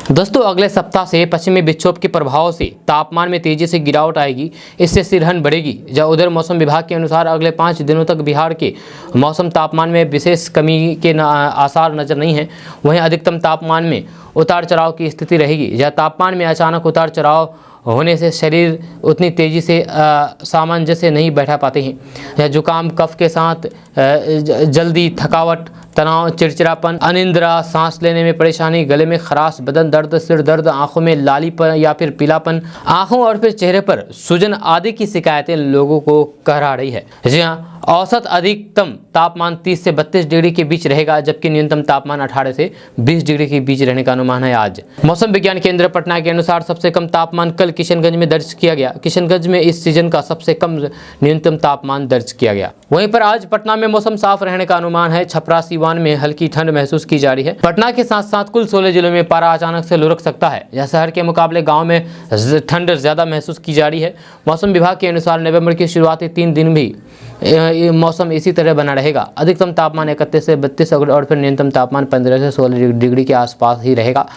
दोस्तों अगले सप्ताह से पश्चिमी विक्षोभ के प्रभाव से तापमान में तेजी से गिरावट आएगी, इससे सिरहन बढ़ेगी। जहाँ उधर मौसम विभाग के अनुसार अगले 5 दिनों तक बिहार के मौसम तापमान में विशेष कमी के आसार नजर नहीं है। वहीं अधिकतम तापमान में उतार चढ़ाव की स्थिति रहेगी। जहाँ तापमान में अचानक उतार चढ़ाव होने से शरीर उतनी तेज़ी से सामंजस्य नहीं बैठा पाते हैं। या जुकाम, कफ के साथ जल्दी थकावट, तनाव, चिड़चिड़ापन, अनिंद्रा, सांस लेने में परेशानी, गले में खराश, बदन दर्द, सिर दर्द, आंखों में लालीपन या फिर पीलापन, आंखों और फिर चेहरे पर सूजन आदि की शिकायतें लोगों को कहरा रही है। जी हाँ, औसत अधिकतम तापमान 30 से 32 डिग्री के बीच रहेगा, जबकि न्यूनतम तापमान 18 से 20 डिग्री के बीच रहने का अनुमान है आज। मौसम विज्ञान केंद्र पटना के अनुसार सबसे कम तापमान कल किशनगंज में दर्ज किया गया। किशनगंज में इस सीजन का सबसे कम न्यूनतम तापमान दर्ज किया गया। वहीं पर आज पटना में मौसम साफ रहने का अनुमान है। छपरा, सीवान में हल्की ठंड महसूस की जा रही है। पटना के साथ साथ कुल 16 जिलों में पारा अचानक से लुढ़क सकता है। यह शहर के मुकाबले गाँव में ठंड ज्यादा महसूस की जा रही है। मौसम विभाग के अनुसार नवंबर के शुरुआती 3 दिन भी मौसम इसी तरह बना रहेगा। अधिकतम तापमान 31 से 32 और फिर न्यूनतम तापमान 15 से 16 डिग्री के आसपास ही रहेगा।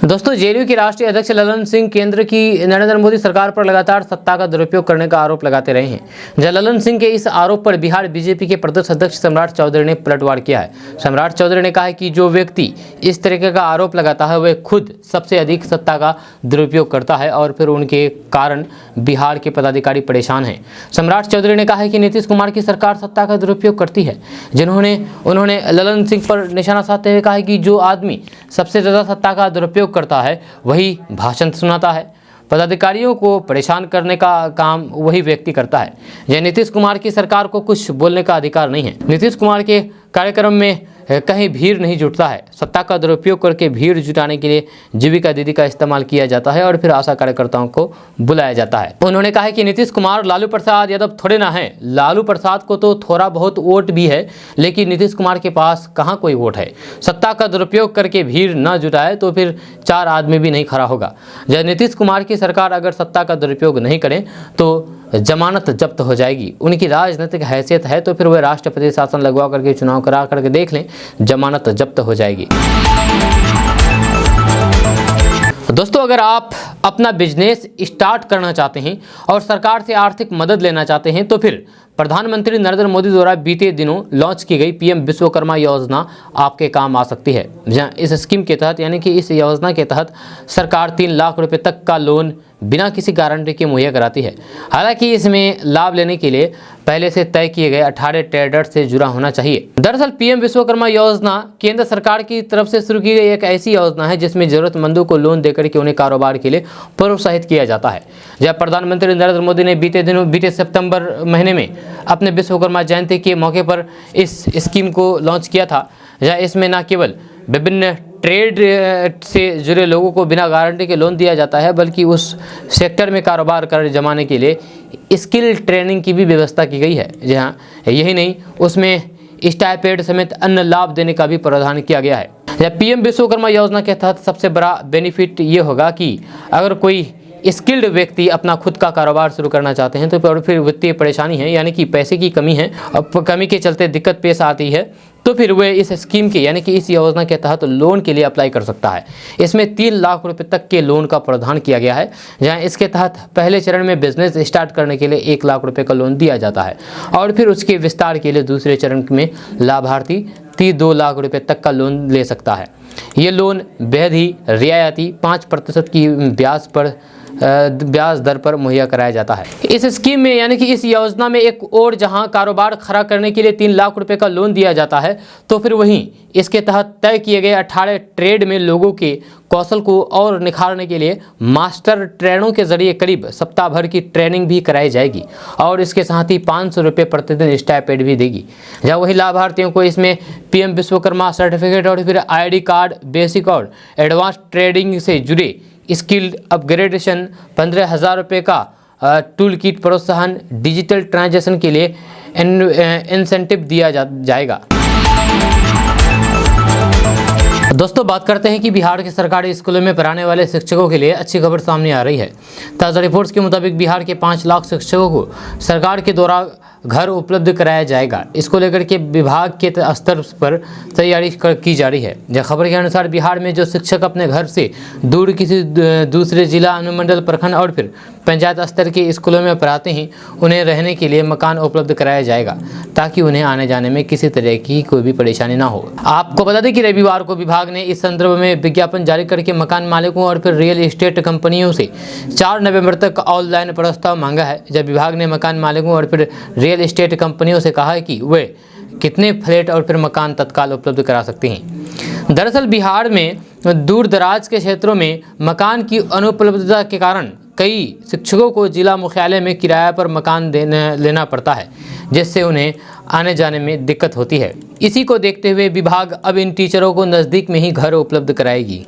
दोस्तों जेडीयू के राष्ट्रीय अध्यक्ष ललन सिंह केंद्र की नरेंद्र मोदी सरकार पर लगातार सत्ता का दुरुपयोग करने का आरोप लगाते रहे हैं। ललन सिंह के इस आरोप पर बिहार बीजेपी के प्रदेश अध्यक्ष सम्राट चौधरी ने पलटवार किया है। सम्राट चौधरी ने कहा है कि जो व्यक्ति इस तरीके का आरोप लगाता है वह खुद सबसे अधिक सत्ता का दुरुपयोग करता है और फिर उनके कारण बिहार के पदाधिकारी परेशान हैं। सम्राट चौधरी ने कहा है कि नीतीश कुमार की सरकार सत्ता का दुरुपयोग करती है। उन्होंने ललन सिंह पर निशाना साधते हुए कहा है कि जो आदमी सबसे ज़्यादा सत्ता का दुरुपयोग करता है वही भाषण सुनाता है। पदाधिकारियों को परेशान करने का काम वही व्यक्ति करता है। यह नीतीश कुमार की सरकार को कुछ बोलने का अधिकार नहीं है। नीतीश कुमार के कार्यक्रम में कहीं भीड़ नहीं जुटता है। सत्ता का दुरुपयोग करके भीड़ जुटाने के लिए जीविका दीदी का इस्तेमाल किया जाता है और फिर आशा कार्यकर्ताओं को बुलाया जाता है। उन्होंने कहा है कि नीतीश कुमार लालू प्रसाद यादव थोड़े ना है। लालू प्रसाद को तो थोड़ा बहुत वोट भी है, लेकिन नीतीश कुमार के पास कहाँ कोई वोट है। सत्ता का दुरुपयोग करके भीड़ न जुटाए तो फिर 4 आदमी भी नहीं खड़ा होगा। जब नीतीश कुमार की सरकार अगर सत्ता का दुरुपयोग नहीं करे तो जमानत जब्त हो जाएगी। उनकी राजनीतिक हैसियत है तो फिर वह राष्ट्रपति शासन लगवा करके चुनाव करा करके देख लें, जमानत जब्त हो जाएगी। दोस्तों अगर आप अपना बिजनेस स्टार्ट करना चाहते हैं और सरकार से आर्थिक मदद लेना चाहते हैं तो फिर प्रधानमंत्री नरेंद्र मोदी द्वारा बीते दिनों लॉन्च की गई पीएम विश्वकर्मा योजना आपके काम आ सकती है। जहां इस स्कीम के तहत यानी कि इस योजना के तहत सरकार 3 लाख रुपए तक का लोन बिना किसी गारंटी के मुहैया कराती है। हालांकि इसमें लाभ लेने के लिए पहले से तय किए गए 18 ट्रेडर से जुड़ा होना चाहिए। दरअसल पीएम विश्वकर्मा योजना केंद्र सरकार की तरफ से शुरू की गई एक ऐसी योजना है जिसमें जरूरतमंदों को लोन देकर के उन्हें कारोबार के लिए प्रोत्साहित किया जाता है। जब प्रधानमंत्री नरेंद्र मोदी ने बीते सितंबर महीने में अपने विश्वकर्मा जयंती के मौके पर इस स्कीम को लॉन्च किया था। जहाँ इसमें न केवल विभिन्न ट्रेड से जुड़े लोगों को बिना गारंटी के लोन दिया जाता है, बल्कि उस सेक्टर में कारोबार कर जमाने के लिए स्किल ट्रेनिंग की भी व्यवस्था की गई है। जी हाँ, यही नहीं, उसमें स्टाइपेंड समेत अन्य लाभ देने का भी प्रावधान किया गया है। पीएम विश्वकर्मा योजना के तहत सबसे बड़ा बेनिफिट ये होगा कि अगर कोई स्किल्ड व्यक्ति अपना खुद का कारोबार शुरू करना चाहते हैं तो फिर वित्तीय परेशानी है यानी कि पैसे की कमी है, कमी के चलते दिक्कत पेश आती है, तो फिर वह इस स्कीम के यानी कि इस योजना के तहत लोन के लिए अप्लाई कर सकता है। इसमें 3 लाख रुपए तक के लोन का प्रावधान किया गया है। जहां इसके तहत पहले चरण में बिजनेस स्टार्ट करने के लिए 1 लाख रुपए का लोन दिया जाता है और फिर उसके विस्तार के लिए दूसरे चरण में लाभार्थी 2 लाख रुपए तक का लोन ले सकता है। ये लोन बेहद ही रियायती 5% की ब्याज दर पर मुहैया कराया जाता है। इस स्कीम में यानी कि इस योजना में एक और जहां कारोबार खड़ा करने के लिए 3 लाख रुपए का लोन दिया जाता है, तो फिर वहीं इसके तहत तय किए गए 18 ट्रेड में लोगों के कौशल को और निखारने के लिए मास्टर ट्रेनरों के जरिए करीब सप्ताह भर की ट्रेनिंग भी कराई जाएगी और इसके साथ ही 500 रुपये प्रतिदिन स्टाइपेंड भी देगी। जहाँ वही लाभार्थियों को इसमें पीएम विश्वकर्मा सर्टिफिकेट और फिर ID कार्ड, बेसिक और एडवांस ट्रेडिंग से जुड़े स्किल अपग्रेडेशन, 15,000 रुपये का टूल किट प्रोत्साहन, डिजिटल ट्रांजैक्शन के लिए इंसेंटिव दिया जाएगा। दोस्तों बात करते हैं कि बिहार के सरकारी स्कूलों में पढ़ाने वाले शिक्षकों के लिए अच्छी खबर सामने आ रही है। ताज़ा रिपोर्ट्स के मुताबिक बिहार के 5 लाख शिक्षकों को सरकार के द्वारा घर उपलब्ध कराया जाएगा। इसको लेकर के विभाग के स्तर पर तैयारी की जा रही है। यह खबर के अनुसार बिहार में जो शिक्षक अपने घर से दूर किसी दूसरे जिला, अनुमंडल, प्रखंड और फिर पंचायत स्तर के स्कूलों में पढ़ाते हैं, उन्हें रहने के लिए मकान उपलब्ध कराया जाएगा ताकि उन्हें आने जाने में किसी तरह की कोई भी परेशानी ना हो। आपको बता दें कि रविवार को विभाग ने इस संदर्भ में विज्ञापन जारी करके मकान मालिकों और फिर रियल एस्टेट कंपनियों से 4 नवंबर तक ऑनलाइन प्रस्ताव मांगा है। जब विभाग ने मकान मालिकों और फिर रियल एस्टेट कंपनियों से कहा है कि वे कितने फ्लैट और फिर मकान तत्काल उपलब्ध करा सकते हैं। दरअसल बिहार में दूर दराज के क्षेत्रों में मकान की अनुपलब्धता के कारण कई शिक्षकों को जिला मुख्यालय में किराया पर मकान लेना पड़ता है, जिससे उन्हें आने जाने में दिक्कत होती है। इसी को देखते हुए विभाग अब इन टीचरों को नज़दीक में ही घर उपलब्ध कराएगी।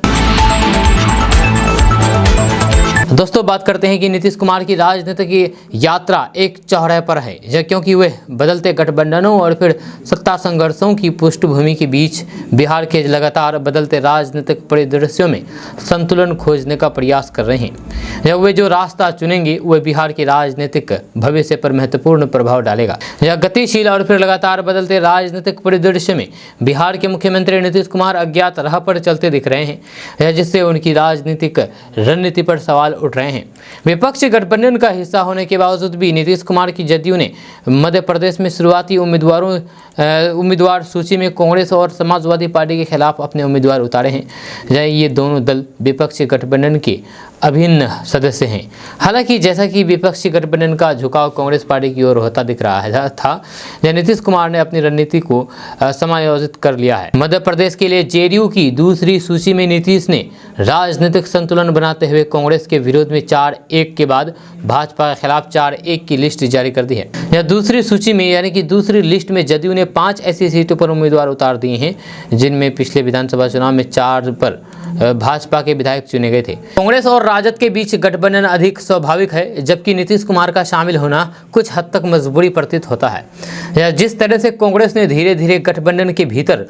दोस्तों बात करते हैं कि नीतीश कुमार की राजनीतिक यात्रा एक चौराहे पर है, क्योंकि वे बदलते गठबंधनों और फिर सत्ता संघर्षों की पृष्ठभूमि के बीच बिहार के लगातार बदलते राजनीतिक परिदृश्यों में संतुलन खोजने का प्रयास कर रहे हैं। जब वे जो रास्ता चुनेंगे वह बिहार के राजनीतिक भविष्य पर महत्वपूर्ण प्रभाव डालेगा। यह गतिशील और फिर लगातार बदलते राजनीतिक परिदृश्य में बिहार के मुख्यमंत्री नीतीश कुमार अज्ञात राह पर चलते दिख रहे हैं, जिससे उनकी राजनीतिक रणनीति पर सवाल उठ रहे हैं। विपक्षी गठबंधन का हिस्सा होने के बावजूद भी नीतीश कुमार की जदयू ने मध्य प्रदेश में शुरुआती उम्मीदवार सूची में कांग्रेस और समाजवादी पार्टी के खिलाफ अपने उम्मीदवार उतारे हैं। ये दोनों दल विपक्षी गठबंधन के अभिन्न सदस्य हैं। हालांकि जैसा कि विपक्षी गठबंधन का झुकाव कांग्रेस पार्टी की ओर होता दिख रहा था, नीतीश कुमार ने अपनी रणनीति को समायोजित कर लिया है। मध्य प्रदेश के लिए जेडीयू की दूसरी सूची में नीतीश ने राजनीतिक संतुलन बनाते हुए कांग्रेस के विरोध में 4-1 के बाद भाजपा के खिलाफ 4-1 की लिस्ट जारी कर दी है। यह दूसरी सूची में यानी कि दूसरी लिस्ट में जदयू ने 5 ऐसी सीटों पर उम्मीदवार उतार दिए हैं, जिनमें पिछले विधानसभा चुनाव में 4 पर भाजपा के विधायक चुने गए थे। कांग्रेस और राजद के बीच गठबंधन अधिक स्वाभाविक है, जबकि नीतीश कुमार का शामिल होना कुछ हद तक मजबूरी प्रतीत होता है। जिस तरह से कांग्रेस ने धीरे धीरे गठबंधन के भीतर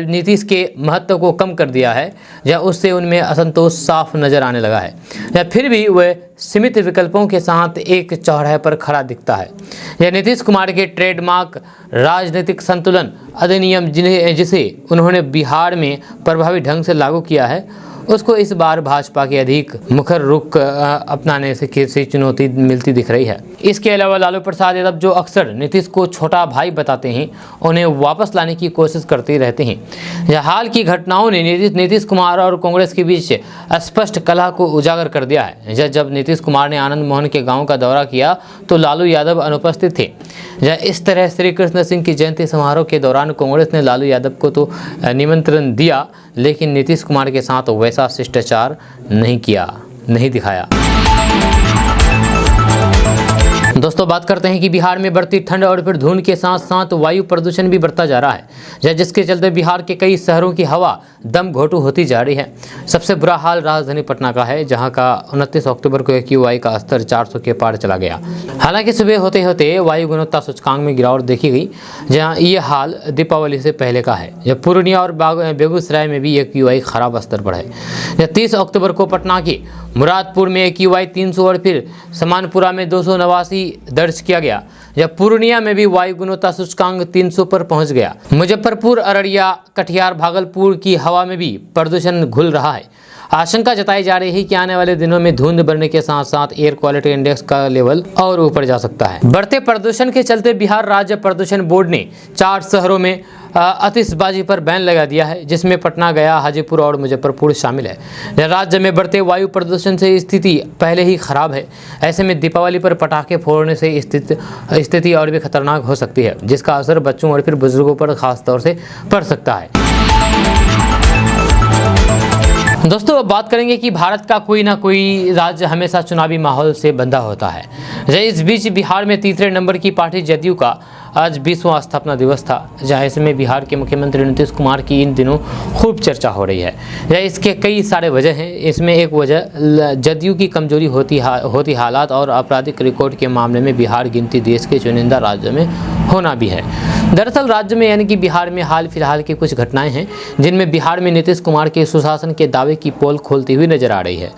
नीतीश के महत्व को कम कर दिया है, या उससे उनमें असंतोष साफ नजर आने लगा है, या फिर भी वह सीमित विकल्पों के साथ एक चौराहे पर खड़ा दिखता है। यह नीतीश कुमार के ट्रेडमार्क राजनीतिक संतुलन अधिनियम जिसे उन्होंने बिहार में प्रभावी ढंग से लागू किया है, उसको इस बार भाजपा के अधिक मुखर रुख अपनाने से चुनौती मिलती दिख रही है। इसके अलावा लालू प्रसाद यादव, जो अक्सर नीतीश को छोटा भाई बताते हैं, उन्हें वापस लाने की कोशिश करते रहते हैं। यह हाल की घटनाओं ने नीतीश कुमार और कांग्रेस के बीच स्पष्ट कलह को उजागर कर दिया है। जब नीतीश कुमार ने आनंद मोहन के गाँव का दौरा किया तो लालू यादव अनुपस्थित थे। इस तरह श्री कृष्ण सिंह की जयंती समारोह के दौरान कांग्रेस ने लालू यादव को तो निमंत्रण दिया, लेकिन नीतीश कुमार के साथ वैसा शिष्टाचार नहीं दिखाया। दोस्तों बात करते हैं कि बिहार में बढ़ती ठंड और फिर धुंध के साथ साथ वायु प्रदूषण भी बढ़ता जा रहा है, जिसके चलते बिहार के कई शहरों की हवा दम घोटू होती जा रही है। सबसे बुरा हाल राजधानी पटना का है, जहां का 29 अक्टूबर को AQI का स्तर 400 के पार चला गया। हालांकि सुबह होते होते वायु गुणवत्ता सूचकांक में गिरावट देखी गई, जहां ये हाल दीपावली से पहले का है। जब पूर्णिया और बेगूसराय में भी AQI खराब स्तर पर है। 30 अक्टूबर को पटना के मुरादपुर में AQI 300 और फिर समानपुरा में 289 दर्ज किया गया, जब पूर्णिया में भी वायु गुणवत्ता सूचकांक 300 पर पहुंच गया। मुजफ्फरपुर, अररिया, कटिहार, भागलपुर की हवा में भी प्रदूषण घुल रहा है। आशंका जताई जा रही है कि आने वाले दिनों में धुंध बढ़ने के साथ साथ एयर क्वालिटी इंडेक्स का लेवल और ऊपर जा सकता है। बढ़ते प्रदूषण के चलते बिहार राज्य प्रदूषण बोर्ड ने 4 शहरों में आतिशबाजी पर बैन लगा दिया है, जिसमें पटना, गया, हाजीपुर और मुजफ्फरपुर शामिल है। राज्य में बढ़ते वायु प्रदूषण से स्थिति पहले ही खराब है। ऐसे में दीपावली पर पटाखे फोड़ने से स्थिति और भी खतरनाक हो सकती है, जिसका असर बच्चों और फिर बुजुर्गों पर खास तौर से पड़ सकता है। दोस्तों अब बात करेंगे कि भारत का कोई ना कोई राज्य हमेशा चुनावी माहौल से बंधा होता है। इस बीच बिहार में तीसरे नंबर की पार्टी जदयू का आज 20वां स्थापना दिवस था, जहां इसमें बिहार के मुख्यमंत्री नीतीश कुमार की इन दिनों खूब चर्चा हो रही है। इसके कई सारे वजह हैं। इसमें एक वजह जदयू की कमजोरी होती हालात और आपराधिक रिकॉर्ड के मामले में बिहार गिनती देश के चुनिंदा राज्यों में होना भी है। दरअसल राज्य में यानी कि बिहार में हाल फिलहाल की कुछ घटनाएं हैं जिनमें बिहार में नीतीश कुमार के सुशासन के दावे की पोल खोलती हुई नजर आ रही है।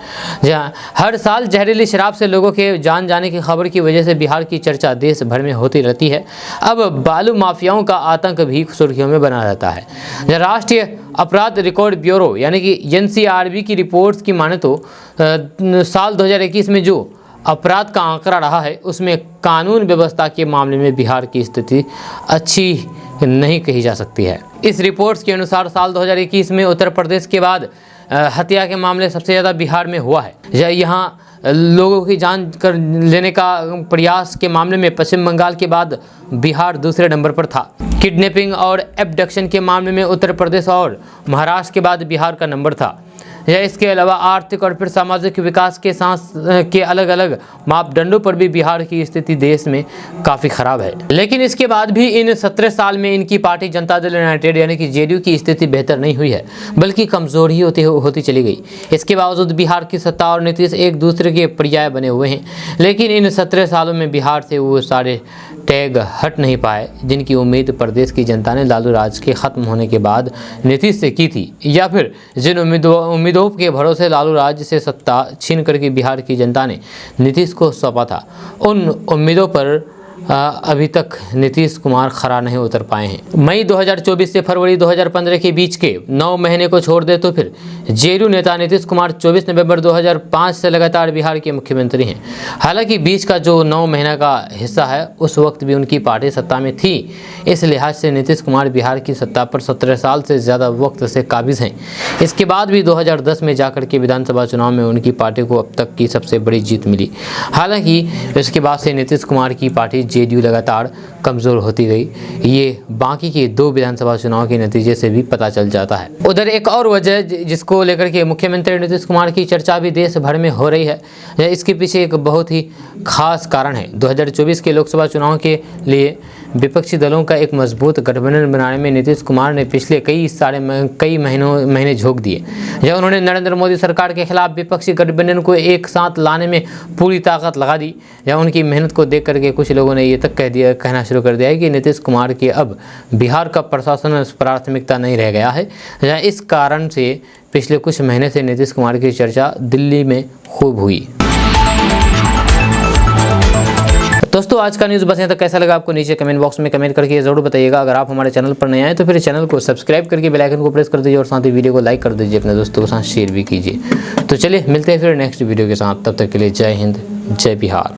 जहां हर साल जहरीली शराब से लोगों के जान जाने की खबर की वजह से बिहार की चर्चा देश भर में होती रहती है। अब बालू माफियाओं का आतंक भी सुर्खियों में बना रहता है। राष्ट्रीय अपराध रिकॉर्ड ब्यूरो यानी कि NCRB की रिपोर्ट्स की माने तो साल 2021 में जो अपराध का आंकड़ा रहा है उसमें कानून व्यवस्था के मामले में बिहार की स्थिति अच्छी नहीं कही जा सकती है। इस रिपोर्ट्स के अनुसार साल 2021 में उत्तर प्रदेश के बाद हत्या के मामले सबसे ज़्यादा बिहार में हुआ है। यहाँ लोगों की जान कर लेने का प्रयास के मामले में पश्चिम बंगाल के बाद बिहार दूसरे नंबर पर था। किडनैपिंग और एब्डक्शन के मामले में उत्तर प्रदेश और महाराष्ट्र के बाद बिहार का नंबर था। या इसके अलावा आर्थिक और फिर सामाजिक विकास के साथ के अलग अलग मापदंडों पर भी बिहार की स्थिति देश में काफ़ी खराब है। लेकिन इसके बाद भी इन 17 साल में इनकी पार्टी जनता दल यूनाइटेड यानी कि JDU की स्थिति बेहतर नहीं हुई है, बल्कि कमज़ोर ही होती चली गई। इसके बावजूद बिहार की सत्ता और नीतीश एक दूसरे के पर्याय बने हुए हैं, लेकिन इन 17 सालों में बिहार से वो सारे टैग हट नहीं पाए जिनकी उम्मीद प्रदेश की जनता ने लालू राज के ख़त्म होने के बाद नीतीश से की थी, या फिर जिन उम्मीदों के भरोसे लालू राज से सत्ता छीन करके बिहार की जनता ने नीतीश को सौंपा था, उन उम्मीदों पर अभी तक नीतीश कुमार खरा नहीं उतर पाए हैं। मई 2024 से फरवरी 2015 के बीच के 9 महीने को छोड़ दे तो फिर JDU नेता नीतीश कुमार 24 नवंबर 2005 से लगातार बिहार के मुख्यमंत्री हैं। हालांकि बीच का जो 9 महीना का हिस्सा है उस वक्त भी उनकी पार्टी सत्ता में थी। इस लिहाज से नीतीश कुमार बिहार की सत्ता पर 17 साल से ज़्यादा वक्त से काबिज हैं। इसके बाद भी 2010 में जाकर के विधानसभा चुनाव में उनकी पार्टी को अब तक की सबसे बड़ी जीत मिली। हालांकि इसके बाद से नीतीश कुमार की पार्टी JDU लगातार कमज़ोर होती गई। ये बाकी के 2 विधानसभा चुनाव के नतीजे से भी पता चल जाता है। उधर एक और वजह जिसको लेकर के मुख्यमंत्री नीतीश कुमार की चर्चा भी देश भर में हो रही है, इसके पीछे एक बहुत ही खास कारण है। 2024 के लोकसभा चुनाव के लिए विपक्षी दलों का एक मजबूत गठबंधन बनाने में नीतीश कुमार ने पिछले कई महीने झोंक दिए। जब उन्होंने नरेंद्र मोदी सरकार के खिलाफ विपक्षी गठबंधन को एक साथ लाने में पूरी ताकत लगा दी। या उनकी मेहनत को देख करके कुछ लोगों ने ये तक कहना शुरू कर दिया है कि नीतीश कुमार के अब बिहार का प्रशासन प्राथमिकता नहीं रह गया है। इस कारण से पिछले कुछ महीने से नीतीश कुमार की चर्चा दिल्ली में खूब हुई। दोस्तों आज का न्यूज़ बस यहाँ तक। कैसा लगा आपको नीचे कमेंट बॉक्स में कमेंट करके ज़रूर बताइएगा। अगर आप हमारे चैनल पर नए आए तो फिर चैनल को सब्सक्राइब करके बेल आइकन को प्रेस कर दीजिए और साथ ही वीडियो को लाइक कर दीजिए, अपने दोस्तों के साथ शेयर भी कीजिए। तो चलिए मिलते हैं फिर नेक्स्ट वीडियो के साथ, तब तक के लिए जय हिंद, जय बिहार।